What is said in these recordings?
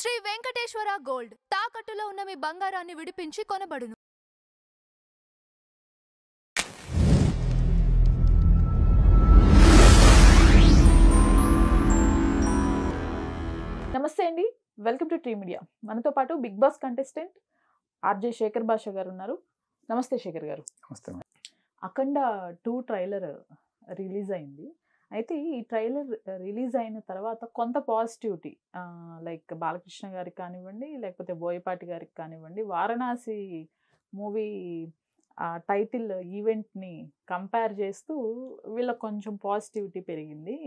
Shri Venkateswara gold తాకట్టులో ఉన్న మీ బంగారాన్ని విడిపించి కొనబడును. నమస్తే అండి, వెల్కమ్ టు టీ మీడియా. మనతో పాటు Bigg Boss contestant RJ Shekhar Basha గారు ఉన్నారు. నమస్తే శేఖర్ గారు. నమస్తే. అఖండ 2 ట్రైలర్ రిలీజ్ అయింది. అయితే ఈ ట్రైలర్ రిలీజ్ అయిన తర్వాత కొంత పాజిటివిటీ లైక్ బాలకృష్ణ గారికి కానివ్వండి, లేకపోతే బోయపాటి గారికి కానివ్వండి, వారణాసి మూవీ టైటిల్ ఈవెంట్ని కంపేర్ చేస్తూ వీళ్ళకి కొంచెం పాజిటివిటీ పెరిగింది.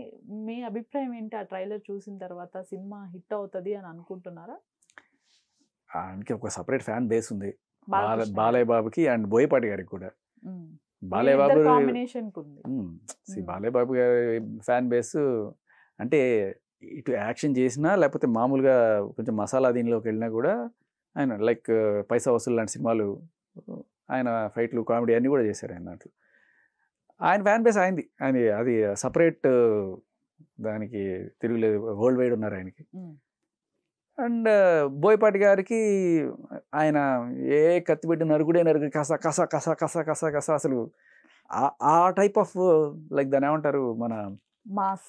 మీ అభిప్రాయం ఏంటి? ఆ ట్రైలర్ చూసిన తర్వాత సినిమా హిట్ అవుతుంది అని అనుకుంటున్నారా? ఆయనకి ఒక సపరేట్ ఫ్యాన్ బేస్ ఉంది, బాలకృష్ణ బాలయ్య బాబుకి అండ్ బోయపాటి గారికి కూడా. ఉమ్. బాలయ్య బాబు వీళ్ళిద్దరి కాంబినేషన్ కు ఉంది. బాలయ్య బాబు గారి ఫ్యాన్ బేస్ అంటే ఇటు యాక్షన్ చేసినా లేకపోతే మామూలుగా కొంచెం మసాలా దీనిలోకి వెళ్ళినా కూడా ఆయన లైక్ పైసా వసూలు లాంటి సినిమాలు, ఆయన ఫైట్లు కామెడీ అన్నీ కూడా చేశారు ఆయన దాంట్లో. ఆయన ఫ్యాన్ బేస్ అయింది, ఆయన అది సపరేట్, దానికి తిరుగులేదు, వరల్డ్ వైడ్ ఉన్నారు ఆయనకి. అండ్ బోయపాటి గారికి ఆయన ఏ కత్తిపెట్టి నరుగుడే నరుగు కస కస కస కస కస కస అసలు ఆ టైప్ ఆఫ్ లైక్ దాని ఏమంటారు మన మాస్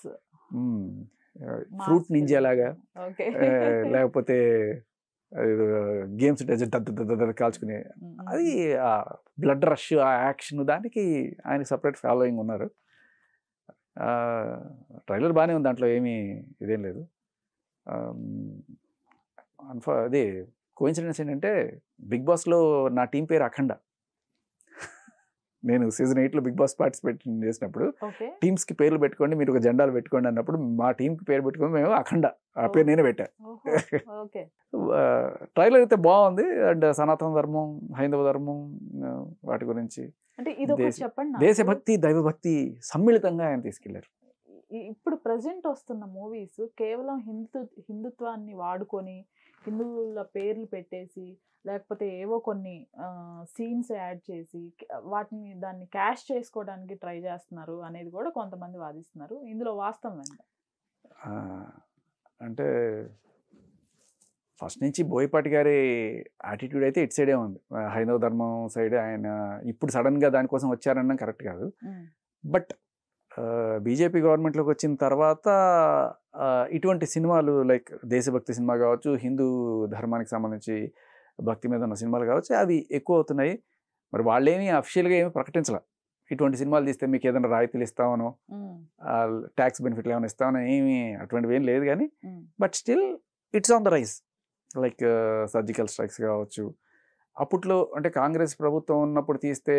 ఫ్రూట్ నింజా లాగా, ఓకే. లేకపోతే గేమ్స్ కాల్చుకునే అది బ్లడ్ రష్, ఆ యాక్షన్, దానికి ఆయనకి సపరేట్ ఫాలోయింగ్ ఉన్నారు. ట్రైలర్ బాగానే ఉంది, దాంట్లో ఏమీ ఇదేం లేదు. అదే కోఇన్సిడెన్స్ ఏంటంటే బిగ్ బాస్లో నా టీం పేరు అఖండ. నేను సీజన్ 8లో బిగ్ బాస్ పార్టిసిపేట్ చేసినప్పుడు టీమ్స్కి పేర్లు పెట్టుకోండి, మీరు ఒక జెండాలు పెట్టుకోండి అన్నప్పుడు మా టీంకి పేరు పెట్టుకొని మేము అఖండ, ఆ పేరు నేనే పెట్టా. ట్రైలర్ అయితే బాగుంది. అండ్ సనాతన ధర్మం, హైందవ ధర్మం, వాటి గురించి దేశభక్తి దైవభక్తి సమ్మిళితంగా ఆయన తీసుకెళ్లారు. ఇప్పుడు ప్రజెంట్ వస్తున్న మూవీస్ కేవలం హిందుత్వాన్ని వాడుకొని హిందువుల పేర్లు పెట్టేసి, లేకపోతే ఏవో కొన్ని సీన్స్ యాడ్ చేసి దాన్ని క్యాష్ చేసుకోవడానికి ట్రై చేస్తున్నారు అనేది కూడా కొంతమంది వాదిస్తున్నారు. ఇందులో వాస్తవం ఎంత? అంటే ఫస్ట్ నుంచి బోయపాటి గారి యాటిట్యూడ్ అయితే ఇటు సైడే ఉంది, హైందవ ధర్మం సైడ్. ఆయన ఇప్పుడు సడన్గా దానికోసం వచ్చారన్న కరెక్ట్ కాదు. బట్ బీజేపీ గవర్నమెంట్లోకి వచ్చిన తర్వాత ఇటువంటి సినిమాలు లైక్ దేశభక్తి సినిమా కావచ్చు, హిందూ ధర్మానికి సంబంధించి భక్తి మీద ఉన్న సినిమాలు కావచ్చు, అవి ఎక్కువ అవుతున్నాయి. మరి వాళ్ళేమీ అఫీషియల్గా ఏమీ ప్రకటించాల, ఇటువంటి సినిమాలు తీస్తే మీకు ఏదైనా రాయితీలు ఇస్తామనో, ట్యాక్స్ బెనిఫిట్లు ఏమైనా ఇస్తామనో, ఏమీ అటువంటివి ఏం లేదు. కానీ but still it's on the rise. Like surgical strikes కావచ్చు, అప్పట్లో అంటే కాంగ్రెస్ ప్రభుత్వం ఉన్నప్పుడు తీస్తే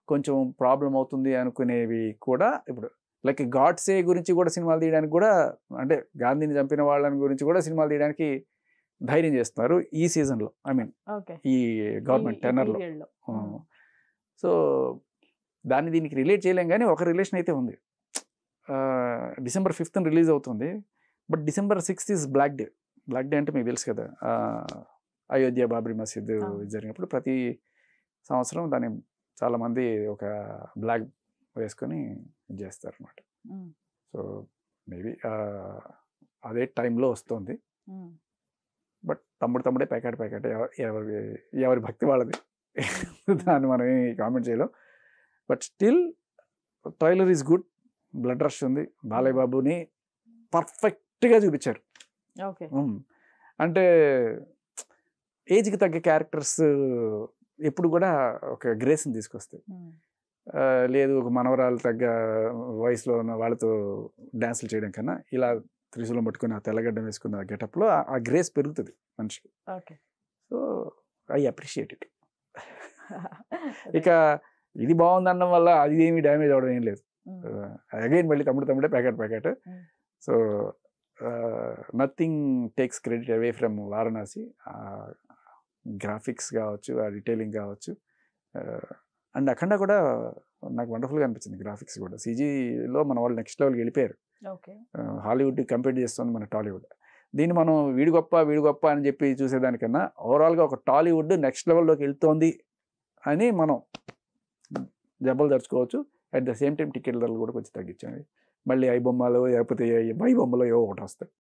కొంచెం ప్రాబ్లం అవుతుంది అనుకునేవి కూడా ఇప్పుడు లైక్ గాడ్సే గురించి కూడా సినిమాలు తీయడానికి కూడా, అంటే గాంధీని చంపిన వాళ్ళని గురించి కూడా సినిమాలు తీయడానికి ధైర్యం చేస్తున్నారు ఈ సీజన్లో, ఐ మీన్ ఈ గవర్నమెంట్ టెన్నర్లో. సో దాన్ని దీనికి రిలేట్ చేయలేం, కానీ ఒక రిలేషన్ అయితే ఉంది. December 5th రిలీజ్ అవుతుంది, but December 6th is black day. Black day అంటే మీకు తెలుసు కదా, అయోధ్య బాబ్రీ మసీద్ జరిగినప్పుడు ప్రతి సంవత్సరం దాన్ని చాలామంది ఒక బ్లాక్ వేసుకొని చేస్తారు అనమాట. సో మేబీ అదే టైంలో వస్తుంది. బట్ తమ్ముడే ప్యాకెట్ ఎవరి భక్తి వాళ్ళది, దాన్ని మనం ఏమి కామెంట్ చేయలేం. But still trailer is good, blood rush ఉంది. బాలయ్య బాబుని పర్ఫెక్ట్గా చూపించారు. అంటే ఏజ్కి తగ్గ క్యారెక్టర్స్ ఎప్పుడు కూడా ఒక గ్రేస్ని తీసుకొస్తాయి. లేదు ఒక మనవరాలు తగ్గ వయసులో ఉన్న వాళ్ళతో డ్యాన్సులు చేయడం కన్నా ఇలా త్రిశూలం పట్టుకుని ఆ తెల్లగడ్డం వేసుకున్న గెటప్లో ఆ గ్రేస్ పెరుగుతుంది మనిషికి. So I appreciate it. ఇక ఇది బాగుంది అనడం వల్ల అది ఏమి డ్యామేజ్ అవడం ఏం లేదు. అగైన్ మళ్ళీ తమ్ముడే packet. So nothing takes credit away from Varanasi. Graphics కావచ్చు, ఆ డీటెయిలింగ్ కావచ్చు, అండ్ అఖండ కూడా నాకు వండర్ఫుల్గా అనిపించింది. గ్రాఫిక్స్ కూడా CGలో మన వాళ్ళు నెక్స్ట్ లెవెల్కి వెళ్ళిపోయారు. హాలీవుడ్ కంపేర్ చేస్తుంది మన టాలీవుడ్. దీన్ని మనం వీడు గొప్ప అని చెప్పి చూసేదానికన్నా ఓవరాల్గా ఒక టాలీవుడ్ నెక్స్ట్ లెవెల్లోకి వెళ్తోంది అని మనం జబ్బలు తెచ్చుకోవచ్చు. At the same time ticket ధరలు కూడా కొంచెం తగ్గించండి. మళ్ళీ ఐ బొమ్మలో లేకపోతే బై బొమ్మలో ఏవో ఒకటి వస్తాయి.